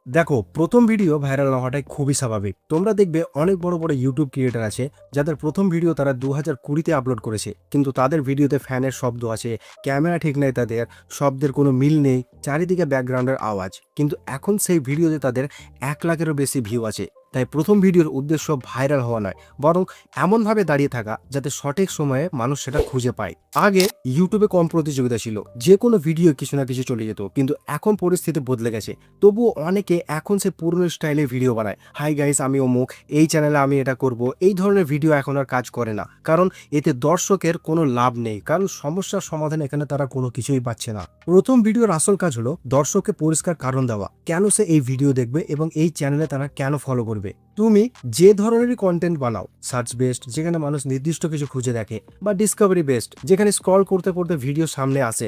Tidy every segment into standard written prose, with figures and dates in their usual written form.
দেখো, প্রথম video viral না হওয়াটাই খুবই স্বাভাবিক। তোমরা দেখবে অনেক বড় বড় ইউটিউব ক্রিয়েটার আছে যাদের প্রথম ভিডিও তারা 2020-তে আপলোড করেছে, কিন্তু তাদের ভিডিওতে ফ্যানের শব্দ আছে, ক্যামেরা ঠিক নেই, তাদের শব্দের কোনো মিল নেই, চারিদিকে ব্যাকগ্রাউন্ডের আওয়াজ, কিন্তু এখন সেই ভিডিওতে তাদের 1 লাখেরও বেশি ভিউ আছে। তাই প্রথম ভিডিওর উদ্দেশ্য ভাইরাল হওয়া নয়, বরং এমনভাবে দাঁড়িয়ে থাকা যাতে সঠিক সময়ে মানুষ সেটা খুঁজে পায়। আগে ইউটিউবে কম প্রতিযোগিতা ছিল, যে কোনো ভিডিও কিছু না কিছু চলে যেত, কিন্তু এখন পরিস্থিতি বদলে গেছে। তবুও অনেকে এখন সে পুরনো স্টাইলে ভিডিও বানায়, হাই গাইস আমি অমুক, এই চ্যানেলে আমি এটা করব, এই ধরনের ভিডিও এখন আর কাজ করে না, কারণ এতে দর্শকের কোনো লাভ নেই, কারণ সমস্যার সমাধান এখানে তারা কোনো কিছুই পাচ্ছে না। প্রথম ভিডিওর আসল কাজ হলো দর্শককে পরিষ্কার কারণ দেওয়া, কেন সে এই ভিডিও দেখবে এবং এই চ্যানেলে তারা কেন ফলো করবে। তুমি যে ধরনেরই কন্টেন্ট বানাও, সার্চ বেসড যেখানে মানুষ নির্দিষ্ট কিছু খুঁজে দেখে, বা ডিসকভারি বেসড যেখানে স্ক্রল করতে করতে ভিডিও সামনে আসে,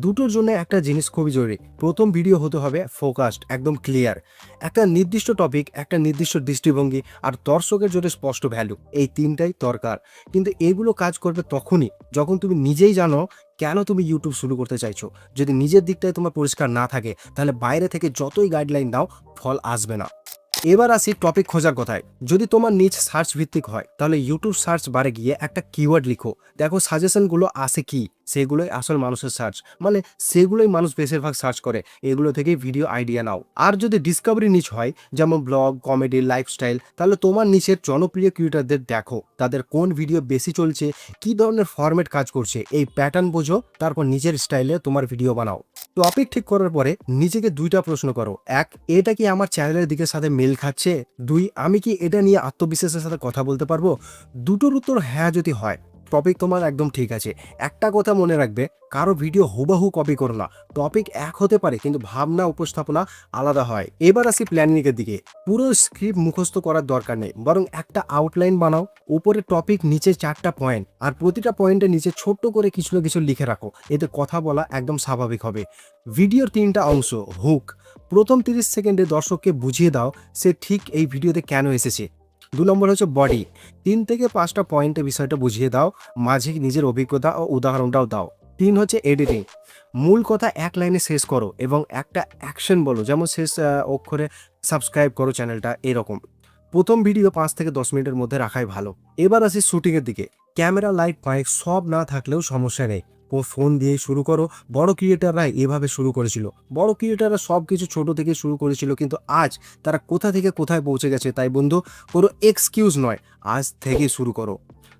দুটোর জন্য একটা জিনিস খুবই জরুরি। প্রথম ভিডিও হতে হবে ফোকাসড, একদম ক্লিয়ার, একটা নির্দিষ্ট টপিক, একটা নির্দিষ্ট দৃষ্টিভঙ্গি, আর দর্শকের জন্য স্পষ্ট ভ্যালু, এই তিনটাই দরকার। কিন্তু এগুলো কাজ করবে তখনই যখন তুমি নিজেই জানো কেন তুমি ইউটিউব শুরু করতে চাইছো। যদি নিজের দিকটাই তোমার পরিষ্কার না থাকে, তাহলে বাইরে থেকে যতই গাইডলাইন দাও ফল আসবে না। এবার আসি টপিক খোঁজার কথায়। যদি তোমার নিজ সার্চ ভিত্তিক হয়, তাহলে ইউটিউব সার্চ বারে গিয়ে একটা কিওয়ার্ড লিখো, দেখো সাজেশনগুলো আসে কি, সেগুলোই আসল মানুষের সার্চ, মানে সেগুলোই মানুষ বেশিরভাগ সার্চ করে, এগুলো থেকেই ভিডিও আইডিয়া নাও। আর যদি ডিসকভারি নিচ হয়, যেমন ব্লগ, কমেডি, লাইফস্টাইল, তাহলে তোমার নিচের জনপ্রিয় ক্রিয়েটারদের দেখো, তাদের কোন ভিডিও বেশি চলছে, কি ধরনের ফরম্যাট কাজ করছে, এই প্যাটার্ন বোঝো, তারপর নিজের স্টাইলে তোমার ভিডিও বানাও। টপিক ঠিক করার পরে নিজেকে দুইটা প্রশ্ন করো। এক, এটা কি আমার চ্যানেলের দিকের সাথে মেল খাচ্ছে? দুই, আমি কি এটা নিয়ে আত্মবিশ্বাসের সাথে কথা বলতে পারবো? দুটোর উত্তর হ্যাঁ যদি হয়, টপিক তোমার একদম ঠিক আছে। একটা কথা মনে রাখবে, কারো ভিডিও হুবাহু কপি করো না। টপিক এক হতে পারে, কিন্তু ভাবনা উপস্থাপনা আলাদা হয়। এবার আসি প্ল্যানিং এর দিকে। পুরো স্ক্রিপ্ট মুখস্থ করার দরকার নেই, বরং একটা আউটলাইন বানাও, উপরে টপিক, নিচে 4টা পয়েন্ট, আর প্রতিটা পয়েন্টের নিচে ছোট্ট করে কিছু না কিছু লিখে রাখো, এতে কথা বলা একদম স্বাভাবিক হবে। ভিডিওর 3টা অংশ। হুক, প্রথম 30 সেকেন্ডে দর্শককে বুঝিয়ে দাও সে ঠিক এই ভিডিওতে কেন এসেছে। 2 নম্বর হচ্ছে বডি, 3 থেকে 5টা পয়েন্টে বিষয়টা বুঝিয়ে দাও, মাঝে নিজের অভিজ্ঞতা ও উদাহরণটাও দাও। 3 হচ্ছে এডিটিং, মূল কথা এক লাইনে শেষ করো এবং একটা অ্যাকশন বলো, যেমন শেষ অক্ষরে সাবস্ক্রাইব করো চ্যানেলটা, এরকম। প্রথম ভিডিও 5 থেকে 10 মিনিটের মধ্যে রাখাই ভালো। এবার আসি শুটিংয়ের দিকে। ক্যামেরা, লাইট, মাইক সব না থাকলেও সমস্যা নেই, ও ফোন দিয়ে শুরু করো। বড় ক্রিয়েটাররা এভাবে শুরু করেছিল, বড় ক্রিয়েটাররা সব কিছু ছোট থেকে শুরু করেছিল, কিন্তু আজ তারা কোথা থেকে কোথায় পৌঁছে গেছে। তাই বন্ধু, কোনো এক্সকিউজ নয়, আজ থেকে শুরু করো।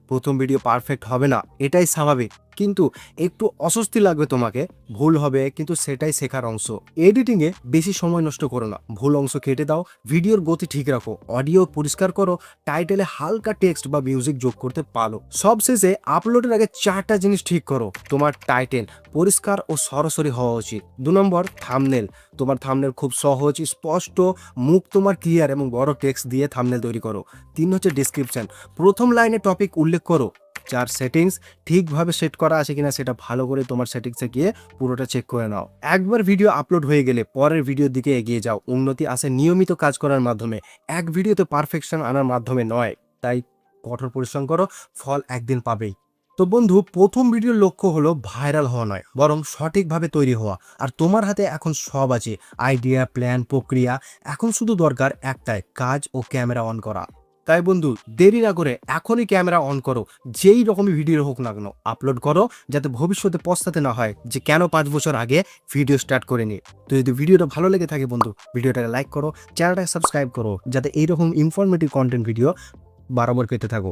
প্রথম ভিডিও পারফেক্ট হবে না, এটাই স্বাভাবিক, কিন্তু একটু অস্বস্তি লাগবে তোমাকে, ভুল হবে, কিন্তু সেটাই শেখার অংশ। এডিটিংয়ে বেশি সময় নষ্ট করো না, ভুল অংশ কেটে দাও, ভিডিওর গতি ঠিক রাখো, অডিও পরিষ্কার করো, টাইটেলে হালকা টেক্সট বা মিউজিক যোগ করতে পারো। সবশেষে আপলোডের আগে 4টা জিনিস ঠিক করো। তোমার টাইটেল পরিষ্কার ও সরাসরি হওয়া উচিত। 2 নম্বর থাম্বনেল, তোমার থাম্বনেল খুব সহজ, স্পষ্ট, মুখ তোমার ক্লিয়ার এবং বড় টেক্সট দিয়ে থাম্বনেল তৈরি করো। 3 হচ্ছে ডেসক্রিপশন, প্রথম লাইনে টপিক উল্লেখ করো। 4, সেটিংস, ঠিকভাবে সেট করা আছে কিনা সেটা ভালো করে তোমার সেটিংসে গিয়ে পুরোটা চেক করে নাও। একবার ভিডিও আপলোড হয়ে গেলে পরের ভিডিওর দিকে এগিয়ে যাও। উন্নতি আসে নিয়মিত কাজ করার মাধ্যমে, এক ভিডিওতে পারফেকশন আনার মাধ্যমে নয়। তাই কঠোর পরিশ্রম করো, ফল একদিন পাবেই। তো বন্ধু, প্রথম ভিডিওর লক্ষ্য হলো ভাইরাল হওয়া নয়, বরং সঠিকভাবে তৈরি হওয়া। আর তোমার হাতে এখন সব আছে, আইডিয়া, প্ল্যান, প্রক্রিয়া। এখন শুধু দরকার একটাই, কাজ ও ক্যামেরা অন করা। তাই বন্ধু, দেরি না করে এখনই ক্যামেরা অন করো, যেই রকমই ভিডিও হোক না কেন আপলোড করো, যাতে ভবিষ্যতে পস্তাতে না হয় যে কেন 5 বছর আগে ভিডিও স্টার্ট করিনি। তো যদি ভিডিওটা ভালো লেগে থাকে বন্ধু, ভিডিওটাকে লাইক করো, চ্যানেলটাকে সাবস্ক্রাইব করো, যাতে এইরকম ইনফরমেটিভ কন্টেন্ট ভিডিও বারবার পেতে থাকো।